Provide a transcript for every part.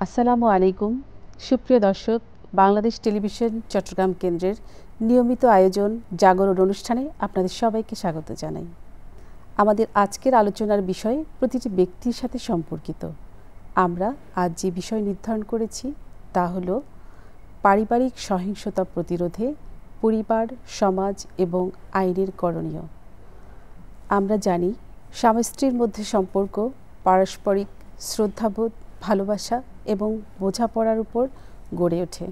আসসালামু আলাইকুম সুপ্রিয় দর্শক, বাংলাদেশ টেলিভিশন চট্টগ্রাম কেন্দ্রের নিয়মিত আয়োজন জাগরণ অনুষ্ঠানে আপনাদের সবাইকে স্বাগত জানাই। আমাদের আজকের আলোচনার বিষয় প্রতিটি ব্যক্তির সাথে সম্পর্কিত। আমরা আজ যে বিষয় নির্ধারণ করেছি তা হলো পারিবারিক সহিংসতা প্রতিরোধে পরিবার, সমাজ এবং আইনের করণীয়। আমরা জানি স্বামী স্ত্রীর মধ্যে সম্পর্ক পারস্পরিক শ্রদ্ধাবোধ, ভালোবাসা এবং বোঝাপড়ার উপর গড়ে ওঠে,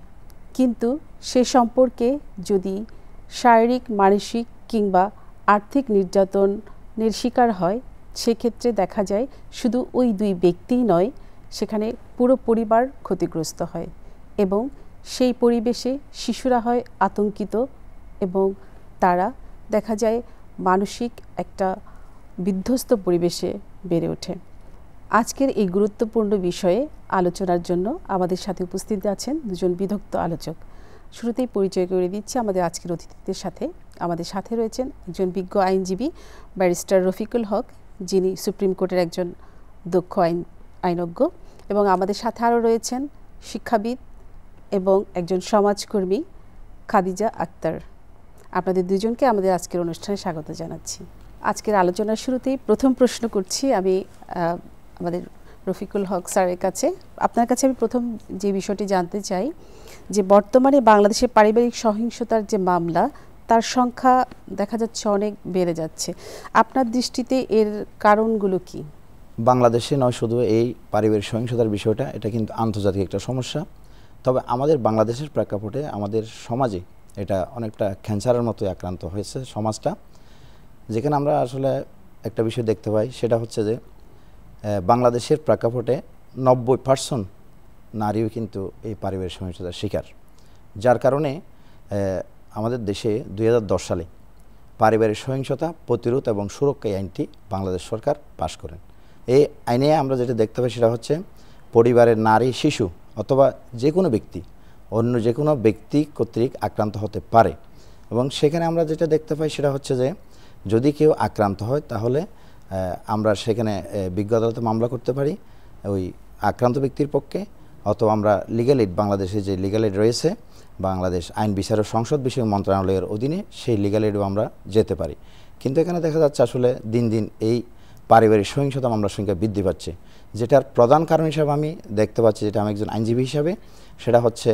কিন্তু সে সম্পর্কে যদি শারীরিক, মানসিক কিংবা আর্থিক নির্যাতনের শিকার হয়, সেক্ষেত্রে দেখা যায় শুধু ওই দুই ব্যক্তিই নয়, সেখানে পুরো পরিবার ক্ষতিগ্রস্ত হয় এবং সেই পরিবেশে শিশুরা হয় আতঙ্কিত এবং তারা দেখা যায় মানসিক একটা বিধ্বস্ত পরিবেশে বেড়ে ওঠে। আজকের এই গুরুত্বপূর্ণ বিষয়ে আলোচনার জন্য আমাদের সাথে উপস্থিত আছেন দুজন বিদগ্ধ আলোচক। শুরুতেই পরিচয় করে দিচ্ছি আমাদের আজকের অতিথিদের সাথে। আমাদের সাথে রয়েছেন একজন বিজ্ঞ আইনজীবী ব্যারিস্টার রফিকুল হক, যিনি সুপ্রিম কোর্টের একজন দক্ষ আইনজ্ঞ, এবং আমাদের সাথে আরও রয়েছেন শিক্ষাবিদ এবং একজন সমাজকর্মী খাদিজা আক্তার। আপনাদের দুজনকে আমাদের আজকের অনুষ্ঠানে স্বাগত জানাচ্ছি। আজকের আলোচনার শুরুতেই প্রথম প্রশ্ন করছি আমি আমাদের রফিকুল হক স্যারের কাছে। আপনার কাছে আমি প্রথম যে বিষয়টি জানতে চাই যে বর্তমানে বাংলাদেশে পারিবারিক সহিংসতার যে মামলা, তার সংখ্যা দেখা যাচ্ছে অনেক বেড়ে যাচ্ছে। আপনার দৃষ্টিতে এর কারণগুলো কি? বাংলাদেশে নয় শুধু এই পারিবারিক সহিংসতার বিষয়টা, এটা কিন্তু আন্তর্জাতিক একটা সমস্যা। তবে আমাদের বাংলাদেশের প্রেক্ষাপটে আমাদের সমাজে এটা অনেকটা ক্যান্সারের মতো আক্রান্ত হয়েছে সমাজটা। যেখানে আমরা আসলে একটা বিষয় দেখতে পাই, সেটা হচ্ছে যে বাংলাদেশের প্রেক্ষাপটে 90% নারীও কিন্তু এই পারিবারিক সহিংসতার শিকার, যার কারণে আমাদের দেশে 2010 সালে পারিবারিক সহিংসতা প্রতিরোধ এবং সুরক্ষা আইনটি বাংলাদেশ সরকার পাশ করেন। এই আইনে আমরা যেটা দেখতে পাই সেটা হচ্ছে পরিবারের নারী, শিশু অথবা যে কোনো ব্যক্তি অন্য যে কোনো ব্যক্তি কর্তৃক আক্রান্ত হতে পারে, এবং সেখানে আমরা যেটা দেখতে পাই সেটা হচ্ছে যে যদি কেউ আক্রান্ত হয় তাহলে আমরা সেখানে বিজ্ঞ আদালতে মামলা করতে পারি ওই আক্রান্ত ব্যক্তির পক্ষে, অথবা আমরা লিগ্যাল এইড, বাংলাদেশে যে লিগ্যাল এইড রয়েছে বাংলাদেশ আইন বিচার ও সংসদ বিষয়ক মন্ত্রণালয়ের অধীনে, সেই লিগ্যাল এইডও আমরা যেতে পারি। কিন্তু এখানে দেখা যাচ্ছে আসলে দিন দিন এই পারিবারিক সহিংসতা মামলার সংখ্যা বৃদ্ধি পাচ্ছে, যেটার প্রধান কারণ হিসাবে আমি দেখতে পাচ্ছি, যেটা আমি একজন আইনজীবী হিসাবে, সেটা হচ্ছে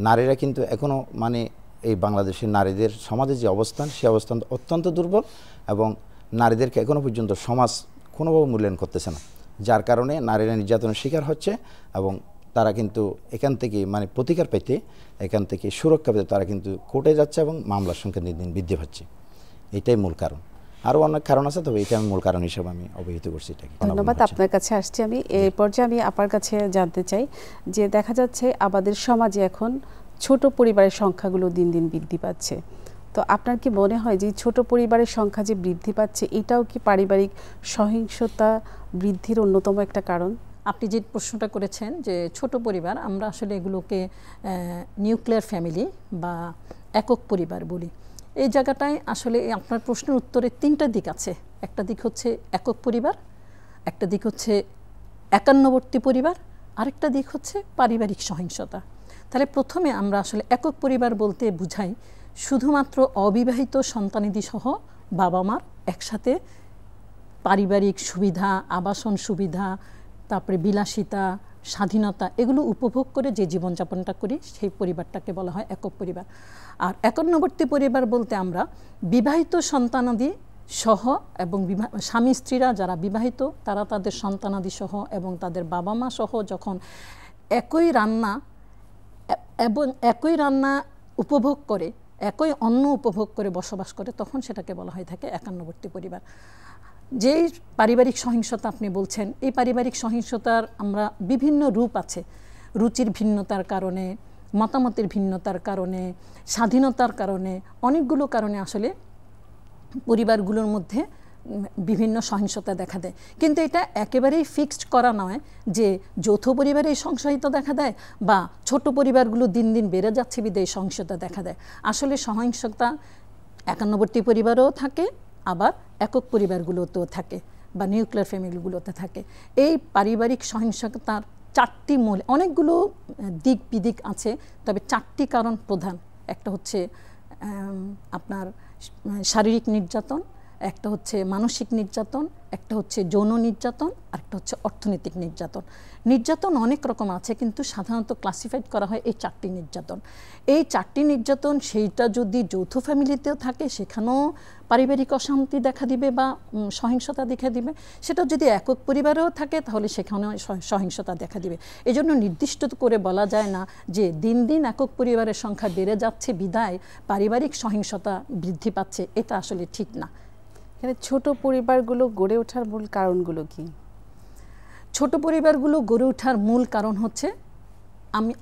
নারীরা কিন্তু এখনও এই বাংলাদেশের নারীদের সমাজে যে অবস্থান, সেই অবস্থান অত্যন্ত দুর্বল এবং নারীদেরকে এখনও পর্যন্ত সমাজ কোনোভাবে মূল্যায়ন করতেছে না, যার কারণে নারীরা নির্যাতনের শিকার হচ্ছে এবং তারা কিন্তু এখান থেকে প্রতিকার পেতে, এখান থেকে সুরক্ষা পেতে তারা কিন্তু কোর্টে যাচ্ছে এবং মামলার সংখ্যা দিন দিন বৃদ্ধি পাচ্ছে। এটাই মূল কারণ। আরও অনেক কারণ আছে, তবে এটা আমি মূল কারণ হিসেবে আমি অবহিত করছি। এটাকে ধন্যবাদ। আপনার কাছে আসছি আমি। এই পর্যায়ে আমি আপনার কাছে জানতে চাই যে দেখা যাচ্ছে আমাদের সমাজে এখন ছোট পরিবারের সংখ্যাগুলো দিন দিন বৃদ্ধি পাচ্ছে। তো আপনার কি মনে হয় যে ছোট পরিবারের সংখ্যা যে বৃদ্ধি পাচ্ছে, এটাও কি পারিবারিক সহিংসতা বৃদ্ধির অন্যতম একটা কারণ? আপনি যে প্রশ্নটা করেছেন যে ছোট পরিবার, আমরা আসলে এগুলোকে নিউক্লিয়ার ফ্যামিলি বা একক পরিবার বলি। এই জায়গাটায় আসলে আপনার প্রশ্নের উত্তরে তিনটা দিক আছে। একটা দিক হচ্ছে একক পরিবার, একটা দিক হচ্ছে একান্নবর্তী পরিবার, আরেকটা দিক হচ্ছে পারিবারিক সহিংসতা। তাহলে প্রথমে আমরা আসলে একক পরিবার বলতে বুঝাই শুধুমাত্র অবিবাহিত সন্তানাদি সহ বাবা মার একসাথে পারিবারিক সুবিধা, আবাসন সুবিধা, তারপরে বিলাসিতা, স্বাধীনতা, এগুলো উপভোগ করে যে জীবনযাপনটা করি সেই পরিবারটাকে বলা হয় একক পরিবার। আর একান্নবর্তী পরিবার বলতে আমরা বিবাহিত সন্তানাদি সহ এবং স্বামী স্ত্রীরা যারা বিবাহিত, তারা তাদের সন্তানাদি সহ এবং তাদের বাবা মা সহ যখন একই রান্না উপভোগ করে, একই অন্ন উপভোগ করে বসবাস করে, তখন সেটাকে বলা হয়ে থাকে একান্নবর্তী পরিবার। যেই পারিবারিক সহিংসতা আপনি বলছেন, এই পারিবারিক সহিংসতার আমরা বিভিন্ন রূপ আছে। রুচির ভিন্নতার কারণে, মতামতের ভিন্নতার কারণে, স্বাধীনতার কারণে, অনেকগুলো কারণে আসলে পরিবারগুলোর মধ্যে বিভিন্ন সহিংসতা দেখা দেয়। কিন্তু এটা একেবারেই ফিক্সড করা নয় যে যৌথ পরিবারে এই সহিংসতা দেখা দেয় বা ছোট পরিবারগুলো দিন দিন বেড়ে যাচ্ছে বিধায় সহিংসতা দেখা দেয়। আসলে সহিংসতা একান্নবর্তী পরিবারেও থাকে, আবার একক পরিবারগুলোতেও থাকে বা নিউক্লিয়ার ফ্যামিলিগুলোতে থাকে। এই পারিবারিক সহিংসতার চারটি মূল, অনেকগুলো দিক বিদিক আছে, তবে চারটি কারণ প্রধান। একটা হচ্ছে আপনার শারীরিক নির্যাতন, একটা হচ্ছে মানসিক নির্যাতন, একটা হচ্ছে যৌন নির্যাতন, আর একটা হচ্ছে অর্থনৈতিক নির্যাতন। নির্যাতন অনেক রকম আছে, কিন্তু সাধারণত ক্লাসিফাইড করা হয় এই চারটি নির্যাতন। এই চারটি নির্যাতন সেইটা যদি যৌথ ফ্যামিলিতেও থাকে সেখানেও পারিবারিক অশান্তি দেখা দিবে বা সহিংসতা দেখা দিবে, সেটা যদি একক পরিবারেও থাকে তাহলে সেখানেও সহিংসতা দেখা দিবে। এজন্য নির্দিষ্ট করে বলা যায় না যে দিন দিন একক পরিবারের সংখ্যা বেড়ে যাচ্ছে বিদায় পারিবারিক সহিংসতা বৃদ্ধি পাচ্ছে, এটা আসলে ঠিক না। এখানে ছোট পরিবারগুলো গড়ে ওঠার মূল কারণগুলো কি? ছোট পরিবারগুলো গড়ে ওঠার মূল কারণ হচ্ছে,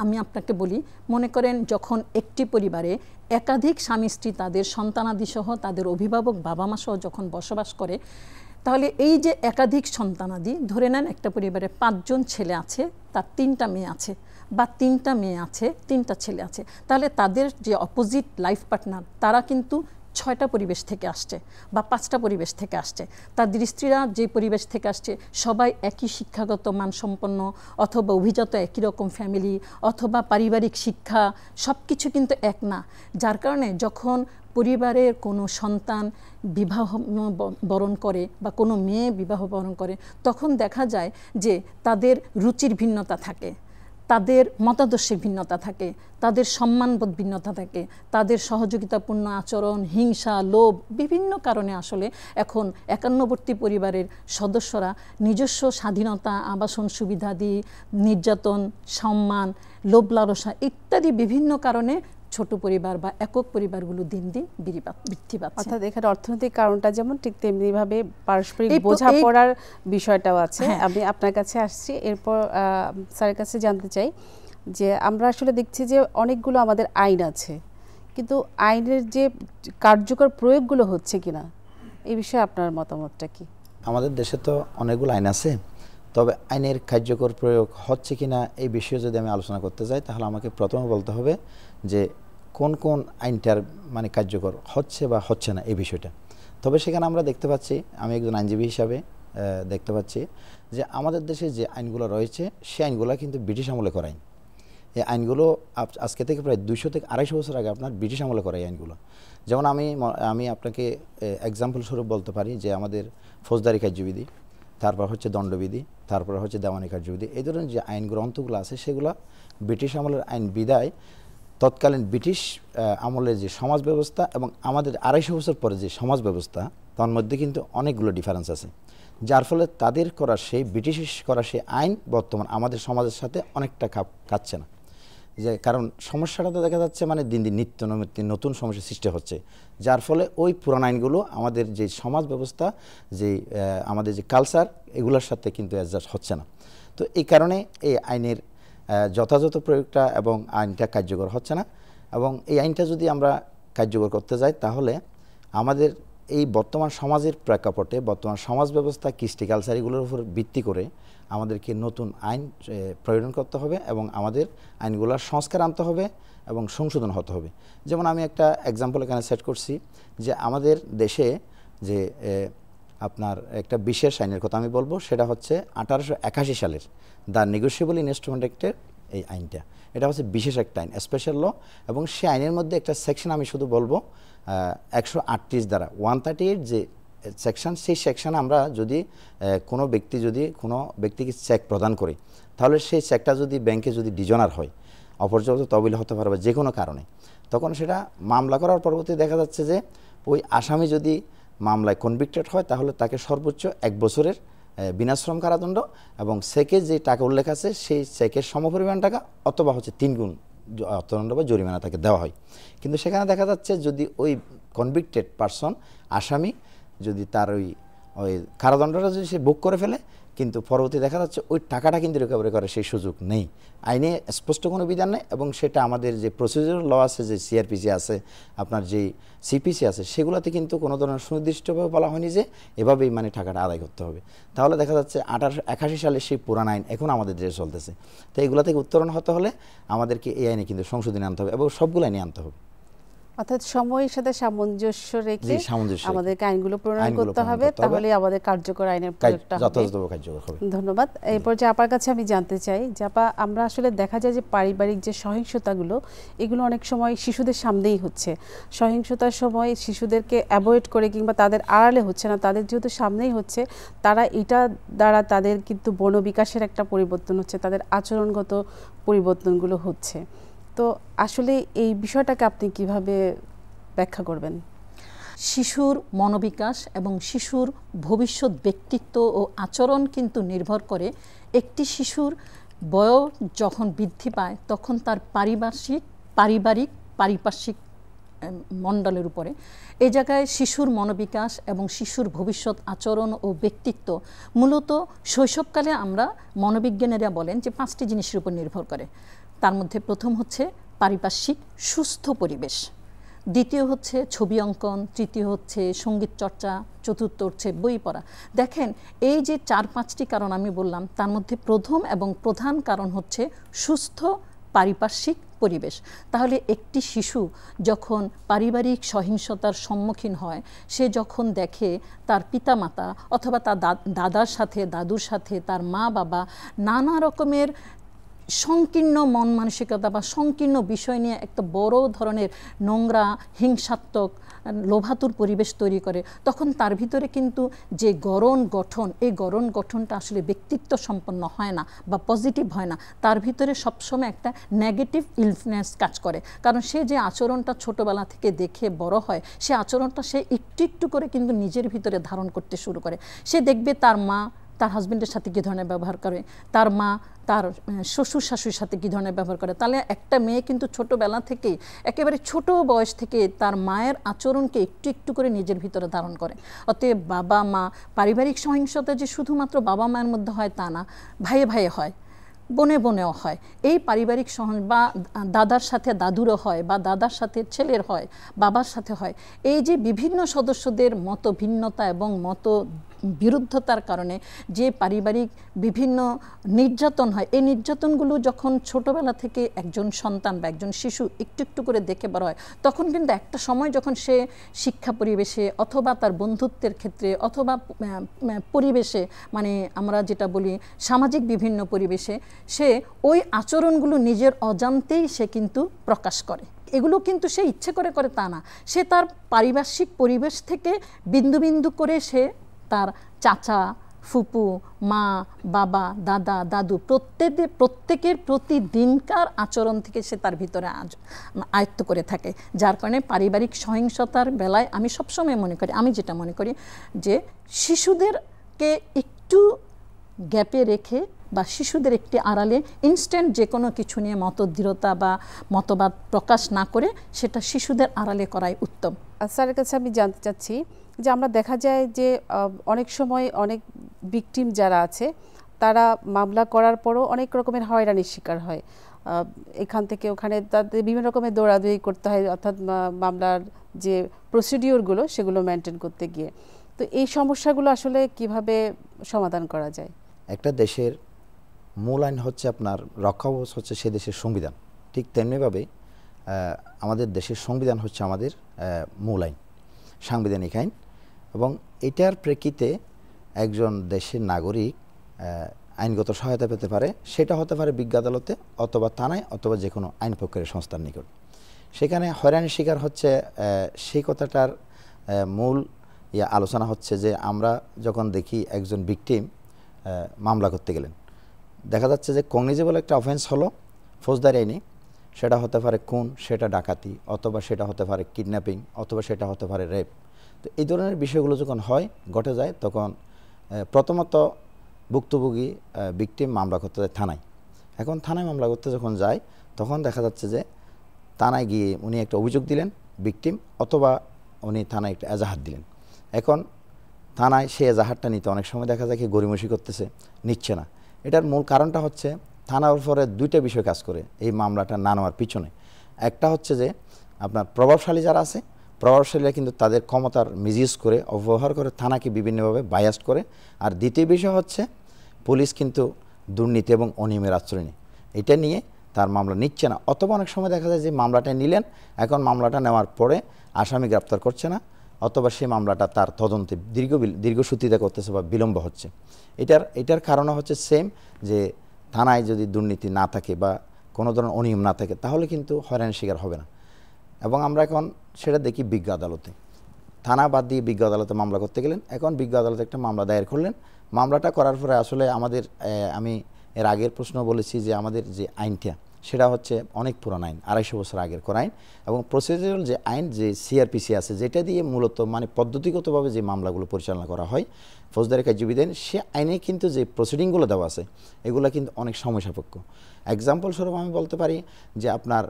আমি আপনাকে বলি, মনে করেন যখন একটি পরিবারে একাধিক স্বামী স্ত্রী তাদের সন্তানাদি সহ তাদের অভিভাবক বাবা মা সহ যখন বসবাস করে, তাহলে এই যে একাধিক সন্তানাদি, ধরে নেন একটা পরিবারে 5 জন ছেলে আছে, তার 3টা মেয়ে আছে, বা 3টা মেয়ে আছে 3টা ছেলে আছে, তাহলে তাদের যে অপোজিট লাইফ পার্টনার তারা কিন্তু 6টা পরিবেশ থেকে আসছে বা 5টা পরিবেশ থেকে আসছে। তাদের স্ত্রীরা যে পরিবেশ থেকে আসছে সবাই একই শিক্ষাগত মানসম্পন্ন, অথবা অভিজাত একই রকম ফ্যামিলি, অথবা পারিবারিক শিক্ষা, সব কিছু কিন্তু এক না। যার কারণে যখন পরিবারের কোনো সন্তান বিবাহ বরণ করে বা কোনো মেয়ে বিবাহ বরণ করে, তখন দেখা যায় যে তাদের রুচির ভিন্নতা থাকে, তাদের মতাদর্শের ভিন্নতা থাকে, তাদের সম্মানবোধ ভিন্নতা থাকে, তাদের সহযোগিতাপূর্ণ আচরণ, হিংসা, লোভ, বিভিন্ন কারণে আসলে এখন একান্নবর্তী পরিবারের সদস্যরা নিজস্ব স্বাধীনতা, আবাসন সুবিধাদি, নির্যাতন, সম্মান, লোভ লালসা ইত্যাদি বিভিন্ন কারণে ছোট পরিবার বা একক পরিবারগুলো দিন দিন বৃদ্ধি পাচ্ছে। অর্থাৎ এখানে অর্থনৈতিক কারণটা যেমন, ঠিক তেমনিভাবে পারস্পরিক বোঝাপড়ার বিষয়টাও আছে। আমি আপনার কাছে আসছি, এরপর স্যারের কাছে জানতে চাই যে আমরা আসলে দেখছি যে অনেকগুলো আমাদের আইন আছে, কিন্তু আইনের যে কার্যকর প্রয়োগগুলো হচ্ছে কিনা, এই বিষয়ে আপনার মতামতটা কি? আমাদের দেশে তো অনেকগুলো আইন আছে, তবে আইনের কার্যকর প্রয়োগ হচ্ছে কিনা এই বিষয়ে যদি আমি আলোচনা করতে যাই, তাহলে আমাকে প্রথমে বলতে হবে যে কোন কোন আইনটার মানে কার্যকর হচ্ছে বা হচ্ছে না এই বিষয়টা। তবে সেখানে আমরা দেখতে পাচ্ছি, আমি একজন আইনজীবী হিসাবে দেখতে পাচ্ছি যে আমাদের দেশে যে আইনগুলো রয়েছে সেই আইনগুলো কিন্তু ব্রিটিশ আমলে করা আইন। এই আইনগুলো আজকে থেকে প্রায় 200 থেকে 250 বছর আগে আপনার ব্রিটিশ আমলে করা এই আইনগুলো। যেমন আমি আপনাকে এক্সাম্পল স্বরূপ বলতে পারি যে আমাদের ফৌজদারি কার্যবিধি, তারপর হচ্ছে দণ্ডবিধি, তারপর হচ্ছে দেওয়ানি কার্যবিধি, এই ধরনের যে আইন গ্রন্থগুলো আছে সেগুলো ব্রিটিশ আমলের আইন বিদায় তৎকালীন ব্রিটিশ আমলের যে সমাজ ব্যবস্থা এবং আমাদের 250 বছর পরে যে সমাজ ব্যবস্থা, তার মধ্যে কিন্তু অনেকগুলো ডিফারেন্স আছে, যার ফলে তাদের করা সেই ব্রিটিশ করা সেই আইন বর্তমান আমাদের সমাজের সাথে অনেকটা খাপ খাচ্ছে না। যে কারণ সমস্যাটা তো দেখা যাচ্ছে মানে দিন দিন নিত্য নতুন সমস্যার সৃষ্টি হচ্ছে, যার ফলে ওই পুরান আইনগুলো আমাদের যে সমাজ ব্যবস্থা, যে আমাদের যে কালচার, এগুলোর সাথে কিন্তু অ্যাডজাস্ট হচ্ছে না। তো এই কারণে এই আইনের যথাযথ প্রয়োগটা এবং আইনটা কার্যকর হচ্ছে না। এবং এই আইনটা যদি আমরা কার্যকর করতে যাই, তাহলে আমাদের এই বর্তমান সমাজের প্রেক্ষাপটে বর্তমান সমাজ ব্যবস্থা, কৃষ্টি কালচার, এগুলোর উপর ভিত্তি করে আমাদেরকে নতুন আইন প্রণয়ন করতে হবে এবং আমাদের আইনগুলোর সংস্কার আনতে হবে এবং সংশোধন হতে হবে। যেমন আমি একটা এক্সাম্পল এখানে সেট করছি যে আমাদের দেশে যে আপনার একটা বিশেষ আইনের কথা আমি বলবো, সেটা হচ্ছে 1881 সালের দ্য নেগোশিয়েবল ইনস্ট্রুমেন্ট অ্যাক্টের এই আইনটা। এটা হচ্ছে বিশেষ একটা আইন, স্পেশাল ল, এবং সেই আইনের মধ্যে একটা সেকশন আমি শুধু বলবো 138 দ্বারা 138 যে সেকশন, সেই সেকশনে আমরা যদি কোনো ব্যক্তিকে চেক প্রদান করি, তাহলে সেই চেকটা যদি ব্যাংকে যদি ডিজনার হয়, অপর্যাপ্ত তহবিল হতে পারে বা যে কোনো কারণে, তখন সেটা মামলা করার পরবর্তী দেখা যাচ্ছে যে ওই আসামি যদি মামলায় কনভিক্টেড হয়, তাহলে তাকে সর্বোচ্চ 1 বছরের বিনাশ্রম কারাদণ্ড এবং চেকে যে টাকা উল্লেখ আছে সেই চেকের সমপরিমাণ টাকা অথবা হচ্ছে 3 গুণ অর্থদণ্ড বা জরিমানা তাকে দেওয়া হয়। কিন্তু সেখানে দেখা যাচ্ছে যদি ওই কনভিক্টেড পারসন, আসামি, যদি তার ওই কারাদণ্ডটা যদি সে ভোগ করে ফেলে, কিন্তু পরবর্তী দেখা যাচ্ছে ওই টাকাটা কিন্তু রিকভারি করার সেই সুযোগ নেই, আইনে স্পষ্ট কোনো বিধান নেই। এবং সেটা আমাদের যে প্রসিডিউরাল ল আছে, যে সিআরপিসি আছে, আপনার যে সিপিসি আছে, সেগুলোতে কিন্তু কোনো ধরনের সুনির্দিষ্টভাবে বলা হয়নি যে এভাবেই মানে টাকাটা আদায় করতে হবে। তাহলে দেখা যাচ্ছে 1881 সালের সেই পুরান আইন এখন আমাদের দেশে চলতেছে। তো এগুলো থেকে উত্তরণ হতে হলে আমাদেরকে এই আইনে কিন্তু সংশোধনী আনতে হবে এবং সবগুলো আইনে আনতে হবে। অর্থাৎ সময়ের সাথে সামঞ্জস্য রেখে আমাদেরকে আইনগুলো প্রণয়ন করতে হবে, তাহলে আমাদের কার্যকর আইনের প্রয়োগটা যথাযথভাবে কার্যকর হবে। ধন্যবাদ। এরপর যে আপার কাছে আমি জানতে চাই যে আপা, আমরা আসলে দেখা যায় যে পারিবারিক যে সহিংসতাগুলো, এগুলো অনেক সময় শিশুদের সামনেই হচ্ছে। সহিংসতার সময় শিশুদেরকে অ্যাভয়েড করে কিংবা তাদের আড়ালে হচ্ছে না, তাদের যেহেতু সামনেই হচ্ছে, তারা এটা দ্বারা তাদের কিন্তু বনবিকাশের একটা পরিবর্তন হচ্ছে, তাদের আচরণগত পরিবর্তনগুলো হচ্ছে। তো আসলে এই বিষয়টাকে আপনি কিভাবে ব্যাখ্যা করবেন? শিশুর মনোবিকাশ এবং শিশুর ভবিষ্যৎ ব্যক্তিত্ব ও আচরণ কিন্তু নির্ভর করে একটি শিশুর বয়স যখন বৃদ্ধি পায় তখন তার পারিপার্শ্বিক মণ্ডলের উপরে। এই জায়গায় শিশুর মনোবিকাশ এবং শিশুর ভবিষ্যৎ আচরণ ও ব্যক্তিত্ব মূলত শৈশবকালে আমরা মনোবিজ্ঞানীরা বলেন যে 5টি জিনিসের উপর নির্ভর করে। তার মধ্যে প্রথম হচ্ছে পারিপার্শ্বিক সুস্থ পরিবেশ, দ্বিতীয় হচ্ছে ছবি অঙ্কন, তৃতীয় হচ্ছে সঙ্গীত চর্চা, চতুর্থ হচ্ছে বই পড়া। দেখেন, এই যে 4-5টি কারণ আমি বললাম, তার মধ্যে প্রথম এবং প্রধান কারণ হচ্ছে সুস্থ পারিপার্শ্বিক পরিবেশ। তাহলে একটি শিশু যখন পারিবারিক সহিংসতার সম্মুখীন হয়, সে যখন দেখে তার পিতামাতা অথবা তার দাদার সাথে, দাদুর সাথে তার মা বাবা নানা রকমের সংকীর্ণ মন মানসিকতা বা সংকীর্ণ বিষয় নিয়ে একটা বড় ধরনের নোংরা, হিংসাত্মক, লোভাতুর পরিবেশ তৈরি করে, তখন তার ভিতরে কিন্তু যে গড়ন গঠন, এই গড়ন গঠনটা আসলে ব্যক্তিত্ব সম্পন্ন হয় না বা পজিটিভ হয় না। তার ভিতরে সবসময় একটা নেগেটিভ ইনফ্লুয়েন্স কাজ করে, কারণ সে যে আচরণটা ছোটবেলা থেকে দেখে বড় হয়, সে আচরণটা সে একটু একটু করে কিন্তু নিজের ভিতরে ধারণ করতে শুরু করে। সে দেখবে তার মা তার হাজবেন্ডের সাথে কী ধরনের ব্যবহার করে, তার মা তার শ্বশুর শাশুড়ির সাথে কী ধরনের ব্যবহার করে। তাহলে একটা মেয়ে কিন্তু ছোটোবেলা থেকেই, একেবারে ছোট বয়স থেকে তার মায়ের আচরণকে একটু একটু করে নিজের ভিতরে ধারণ করে। অতএব বাবা মা, পারিবারিক সহিংসতা যে শুধুমাত্র বাবা মায়ের মধ্যে হয় তা না, ভাইয়ে ভাইয়ে হয়, বনে বনেও হয়। এই পারিবারিক বা দাদার সাথে দাদুরও হয়, বা দাদার সাথে ছেলের হয়, বাবার সাথে হয়। এই যে বিভিন্ন সদস্যদের মত ভিন্নতা এবং মত বিরুদ্ধতার কারণে যে পারিবারিক বিভিন্ন নির্যাতন হয়, এই নির্যাতনগুলো যখন ছোটবেলা থেকে একজন সন্তান বা একজন শিশু একটু একটু করে দেখে বড় হয়, তখন কিন্তু একটা সময় যখন সে শিক্ষা পরিবেশে অথবা তার বন্ধুত্বের ক্ষেত্রে অথবা পরিবেশে, মানে আমরা যেটা বলি সামাজিক বিভিন্ন পরিবেশে, সে ওই আচরণগুলো নিজের অজান্তেই সে কিন্তু প্রকাশ করে। এগুলো কিন্তু সে ইচ্ছে করে করে তা না, সে তার পারিপার্শ্বিক পরিবেশ থেকে বিন্দু বিন্দু করে সে তার চাচা, ফুপু, মা, বাবা, দাদা, দাদু প্রত্যেকের প্রতিদিনকার আচরণ থেকে সে তার ভিতরে আয়ত্ত করে থাকে। যার কারণে পারিবারিক সহিংসতার বেলায় আমি সবসময় যেটা মনে করি যে শিশুদেরকে একটু গ্যাপে রেখে বা শিশুদের একটি আড়ালে ইনস্ট্যান্ট যে কোনো কিছু নিয়ে মতদৃঢ়তা বা মতবাদ প্রকাশ না করে সেটা শিশুদের আড়ালে করাই উত্তম। স্যারের কাছে আমি জানতে চাচ্ছি যে আমরা দেখা যায় যে অনেক সময় অনেক ভিকটিম যারা আছে তারা মামলা করার পরও অনেক রকমের হয়রানির শিকার হয়, এখান থেকে ওখানে তাদের বিভিন্ন রকমের দৌড়াদৌড়ি করতে হয়, অর্থাৎ মামলার যে প্রসিডিওরগুলো সেগুলো মেনটেন করতে গিয়ে। তো এই সমস্যাগুলো আসলে কিভাবে সমাধান করা যায়? একটা দেশের মূল আইন হচ্ছে আপনার রক্ষা কবচ হচ্ছে সে দেশের সংবিধান, ঠিক তেমনিভাবে আমাদের দেশের সংবিধান হচ্ছে আমাদের মূল আইন, সাংবিধানিক আইন। এবং এটার প্রেক্ষিতে একজন দেশের নাগরিক আইনগত সহায়তা পেতে পারে, সেটা হতে পারে বিজ্ঞ আদালতে অথবা থানায় অথবা যে কোনো আইন প্রক্রিয়া সংস্থার নিকট। সেখানে হয়রানির শিকার হচ্ছে সেই কথাটার মূল আলোচনা হচ্ছে যে আমরা যখন দেখি একজন ভিকটিম মামলা করতে গেলেন, দেখা যাচ্ছে যে কগনিজেবল একটা অফেন্স হলো ফৌজদারি আইনে, সেটা হতে পারে খুন, সেটা ডাকাতি, অথবা সেটা হতে পারে কিডন্যাপিং, অথবা সেটা হতে পারে রেপ। তো এই ধরনের বিষয়গুলো যখন ঘটে যায় তখন প্রথমত ভুক্তভোগী ভিকটিম মামলা করতে যায় থানায়। এখন থানায় মামলা করতে যখন যায় তখন দেখা যাচ্ছে যে থানায় গিয়ে উনি একটা অভিযোগ দিলেন ভিকটিম, অথবা উনি থানায় একটা এজাহার দিলেন। এখন থানায় সে এজাহারটা নিতে অনেক সময় দেখা যায় কি গড়িমসি করতেছে, নিচ্ছে না। এটার মূল কারণটা হচ্ছে থানার উপরে দুইটা বিষয় কাজ করে এই মামলাটা না নেওয়ার পিছনে। একটা হচ্ছে যে আপনার প্রভাবশালী যারা আছে, প্রভাবশালীরা কিন্তু তাদের ক্ষমতার মিসইউজ করে, অপব্যবহার করে থানাকে বিভিন্নভাবে বায়াস্ট করে। আর দ্বিতীয় বিষয় হচ্ছে পুলিশ কিন্তু দুর্নীতি এবং অনিয়মের আশ্রয় নেয়। এটা নিয়ে তার মামলা নিচ্ছে না, অথবা অনেক সময় দেখা যায় যে মামলাটা নিলেন, এখন মামলাটা নেওয়ার পরে আসামি গ্রেপ্তার করছে না, অথবা সেই মামলাটা তার তদন্তে দীর্ঘসূত্রিতা করতেছে বা বিলম্ব হচ্ছে। এটার কারণে হচ্ছে সেম, যে থানায় যদি দুর্নীতি না থাকে বা কোনো ধরনের অনিয়ম না থাকে তাহলে কিন্তু হয়রানির শিকার হবে না। এবং আমরা এখন সেটা দেখি বিজ্ঞ আদালতে, থানা বাদ দিয়ে বিজ্ঞ আদালতে মামলা করতে গেলেন, এখন বিজ্ঞ আদালতে একটা মামলা দায়ের করলেন। মামলাটা করার পরে আসলে আমাদের আমি এর আগের প্রশ্ন বলেছি যে আমাদের যে আইনটা সেটা হচ্ছে অনেক পুরান আইন, 250 বছর আগের করা আইন, এবং প্রসিডিউরাল যে আইন, যে সিআরপিসি আছে, যেটা দিয়ে মূলত মানে পদ্ধতিগতভাবে যে মামলাগুলো পরিচালনা করা হয় ফৌজদারি কার্যবিধান, সে আইনে কিন্তু যে প্রসিডিংগুলো দেওয়া আছে এগুলো কিন্তু অনেক সময় সাপেক্ষ। এক্সাম্পল স্বরূপ আমি বলতে পারি যে আপনার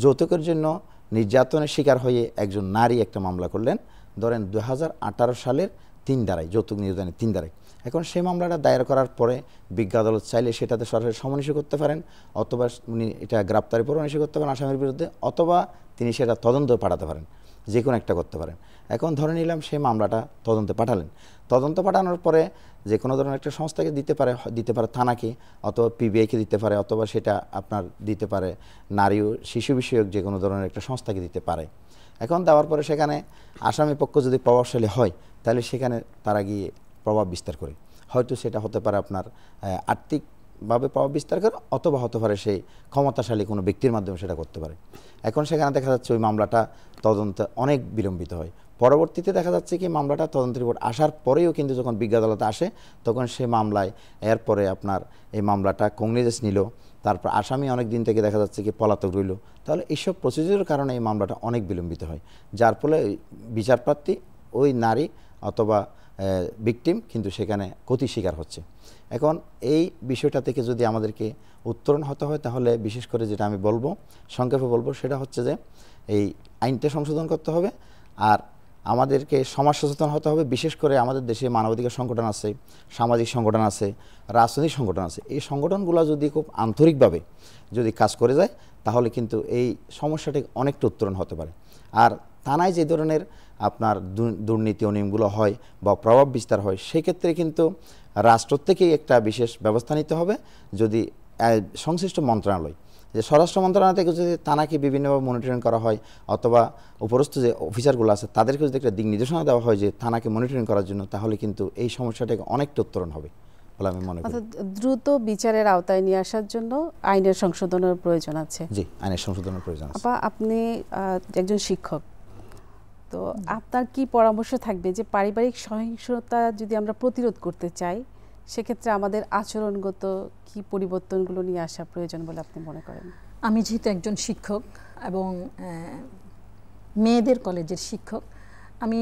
যৌতুকের জন্য নির্যাতনের শিকার হয়ে একজন নারী একটা মামলা করলেন, ধরেন 2018 সালের 3 ধারায়, যৌতুক নির্যাতনের 3 ধারায়। এখন সেই মামলাটা দায়ের করার পরে বিজ্ঞ আদালত চাইলে সেটাতে সরাসরি সমনিষি করতে পারেন, অথবা উনি এটা গ্রেপ্তারি পরোয়ানা করতে পারেন আসামির বিরুদ্ধে, অথবা তিনি সেটা তদন্তে পাঠাতে পারেন, যে কোনো একটা করতে পারেন। এখন ধরে নিলাম সেই মামলাটা তদন্তে পাঠালেন, তদন্ত পাঠানোর পরে যে কোনো ধরনের একটা সংস্থাকে দিতে পারে থানাকে, অথবা পিবিআইকে দিতে পারে, অথবা সেটা আপনার দিতে পারে নারী ও শিশু বিষয়ক যে কোনো ধরনের একটা সংস্থাকে দিতে পারে। এখন দেওয়ার পরে সেখানে আসামি পক্ষ যদি প্রভাবশালী হয় তাহলে সেখানে তারা গিয়ে প্রভাব বিস্তার করে, হয়তো সেটা হতে পারে আপনার আর্থিকভাবে প্রভাব বিস্তার করে, অথবা হতে পারে সেই ক্ষমতাশালী কোনো ব্যক্তির মাধ্যমে সেটা করতে পারে। এখন সেখানে দেখা যাচ্ছে ওই মামলাটা তদন্ত অনেক বিলম্বিত হয়। পরবর্তীতে দেখা যাচ্ছে কি মামলাটা তদন্ত রিপোর্ট আসার পরেও কিন্তু যখন বিজ্ঞ আদালতে আসে তখন সে মামলায় এরপরে আপনার এই মামলাটা কংগ্রেস নিল, তারপর আসামি অনেক দিন থেকে দেখা যাচ্ছে কি পলাতক রইল, তাহলে এইসব প্রসিডিউরের কারণে এই মামলাটা অনেক বিলম্বিত হয়, যার ফলে বিচারপ্রার্থী ওই নারী অথবা ভিকটিম কিন্তু সেখানে ক্ষতি শিকার হচ্ছে। এখন এই বিষয়টা থেকে যদি আমাদেরকে উত্তরণ হতে হয় তাহলে বিশেষ করে যেটা আমি বলবো, সংক্ষেপে বলবো, সেটা হচ্ছে যে এই আইনটা সংশোধন করতে হবে, আর আমাদেরকে সমাজ সচেতন হতে হবে। বিশেষ করে আমাদের দেশে মানবাধিকার সংগঠন আছে, সামাজিক সংগঠন আছে, রাজনৈতিক সংগঠন আছে, এই সংগঠনগুলো যদি খুব আন্তরিকভাবে যদি কাজ করে যায় তাহলে কিন্তু এই সমস্যাটি অনেকটা উত্তরণ হতে পারে। আর থানায় যে ধরনের আপনার দুর্নীতি অনিয়মগুলো হয় বা প্রভাব বিস্তার হয় সেক্ষেত্রে কিন্তু রাষ্ট্র থেকেই একটা বিশেষ ব্যবস্থা নিতে হবে। যদি সংশ্লিষ্ট মন্ত্রণালয়, যে স্বরাষ্ট্র মন্ত্রণালয় থেকে যদি থানাকে বিভিন্নভাবে মনিটরিং করা হয়, অথবা উপরস্থ যে অফিসারগুলো আছে তাদেরকে যদি একটা দিক নির্দেশনা দেওয়া হয় যে থানাকে মনিটরিং করার জন্য, তাহলে কিন্তু এই সমস্যাটাকে অনেকটা উত্তরণ হবে বলে আমি মনে করি। দ্রুত বিচারের আওতায় নিয়ে আসার জন্য আইনের সংশোধনের প্রয়োজন আছে। জি, আইনের সংশোধনের প্রয়োজন আছে। আপনি একজন শিক্ষক, তো আপনার কি পরামর্শ থাকবে যে পারিবারিক সহিংসতা যদি আমরা প্রতিরোধ করতে চাই সেক্ষেত্রে আমাদের আচরণগত কি পরিবর্তনগুলো নিয়ে আসা প্রয়োজন বলে আপনি মনে করেন? আমি যেহেতু একজন শিক্ষক এবং মেয়েদের কলেজের শিক্ষক, আমি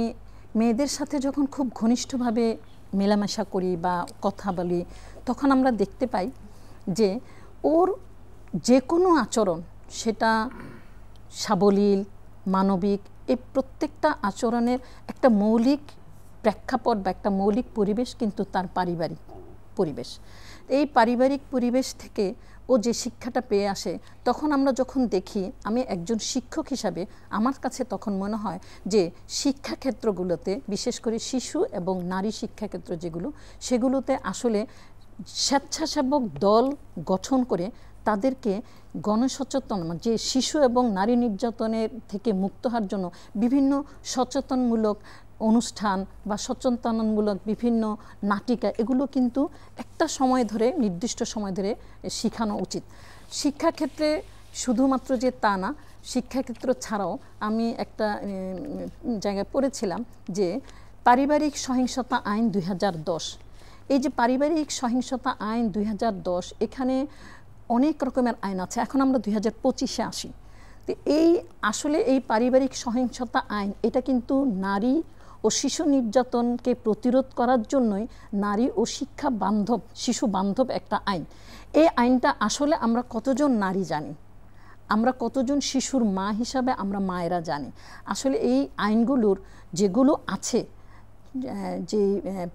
মেয়েদের সাথে যখন খুব ঘনিষ্ঠভাবে মেলামেশা করি বা কথা বলি তখন আমরা দেখতে পাই যে ওর যে কোনো আচরণ, সেটা সাবলীল, মানবিক, এই প্রত্যেকটা আচরণের একটা মৌলিক প্রেক্ষাপট বা একটা মৌলিক পরিবেশ কিন্তু তার পারিবারিক পরিবেশ। এই পারিবারিক পরিবেশ থেকে ও যে শিক্ষাটা পেয়ে আসে, তখন আমরা যখন দেখি, আমি একজন শিক্ষক হিসাবে আমার কাছে তখন মনে হয় যে শিক্ষাক্ষেত্রগুলোতে, বিশেষ করে শিশু এবং নারী শিক্ষাক্ষেত্র যেগুলো, সেগুলোতে আসলে স্বেচ্ছাসেবক দল গঠন করে তাদেরকে গণসচেতন, যে শিশু এবং নারী নির্যাতনের থেকে মুক্ত হওয়ার জন্য বিভিন্ন সচেতনমূলক অনুষ্ঠান বা সচেতনমূলক বিভিন্ন নাটিকা, এগুলো কিন্তু একটা সময় ধরে, নির্দিষ্ট সময় ধরে শেখানো উচিত। শিক্ষাক্ষেত্রে শুধুমাত্র যে তা না, শিক্ষাক্ষেত্র ছাড়াও আমি একটা জায়গায় পড়েছিলাম যে পারিবারিক সহিংসতা আইন 2010, এই যে পারিবারিক সহিংসতা আইন 2010, এখানে অনেক রকমের আইন আছে। এখন আমরা 2025-এ আসি, তো এই আসলে এই পারিবারিক সহিংসতা আইন, এটা কিন্তু নারী ও শিশু নির্যাতনকে প্রতিরোধ করার জন্যই নারী ও শিক্ষা বান্ধব, শিশু বান্ধব একটা আইন। এই আইনটা আসলে আমরা কতজন নারী জানি, আমরা কতজন শিশুর মা হিসাবে আমরা মায়েরা জানি। আসলে এই আইনগুলোর যেগুলো আছে, যে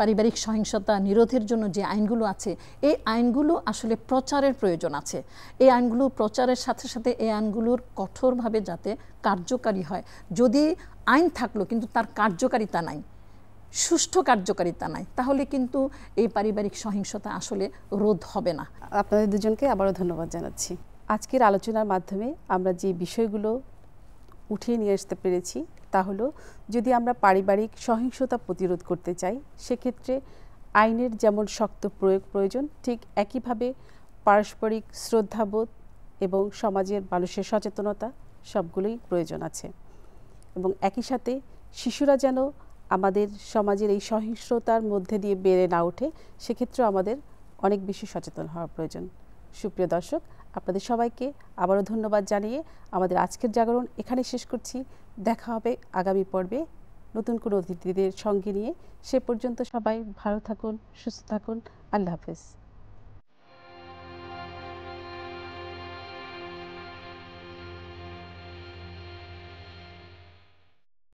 পারিবারিক সহিংসতা নিরোধের জন্য যে আইনগুলো আছে, এই আইনগুলো আসলে প্রচারের প্রয়োজন আছে। এই আইনগুলো প্রচারের সাথে সাথে এই আইনগুলোর কঠোরভাবে যাতে কার্যকারী হয়। যদি আইন থাকলো কিন্তু তার কার্যকারিতা নাই, সুষ্ঠু কার্যকারিতা নাই, তাহলে কিন্তু এই পারিবারিক সহিংসতা আসলে রোধ হবে না। আপনাদের দুজনকে আবারও ধন্যবাদ জানাচ্ছি। আজকের আলোচনার মাধ্যমে আমরা যে বিষয়গুলো উঠিয়ে নিয়ে আসতে পেরেছি তা হলো, যদি আমরা পারিবারিক সহিংসতা প্রতিরোধ করতে চাই সেক্ষেত্রে আইনের যেমন শক্ত প্রয়োগ প্রয়োজন, ঠিক একইভাবে পারস্পরিক শ্রদ্ধাবোধ এবং সমাজের মানুষের সচেতনতা সবগুলোই প্রয়োজন আছে। এবং একই সাথে শিশুরা যেন আমাদের সমাজের এই সহিংসতার মধ্যে দিয়ে বেড়ে না ওঠে, সেক্ষেত্রেও আমাদের অনেক বেশি সচেতন হওয়া প্রয়োজন। সুপ্রিয় দর্শক, আপনাদের সবাইকে আবারও ধন্যবাদ জানিয়ে আমাদের আজকের জাগরণ এখানে শেষ করছি। দেখা হবে আগামী পর্বে নতুন কোনো অতিথিদের সঙ্গে নিয়ে। সে পর্যন্ত সবাই ভালো থাকুন, সুস্থ থাকুন। আল্লাহ হাফেজ।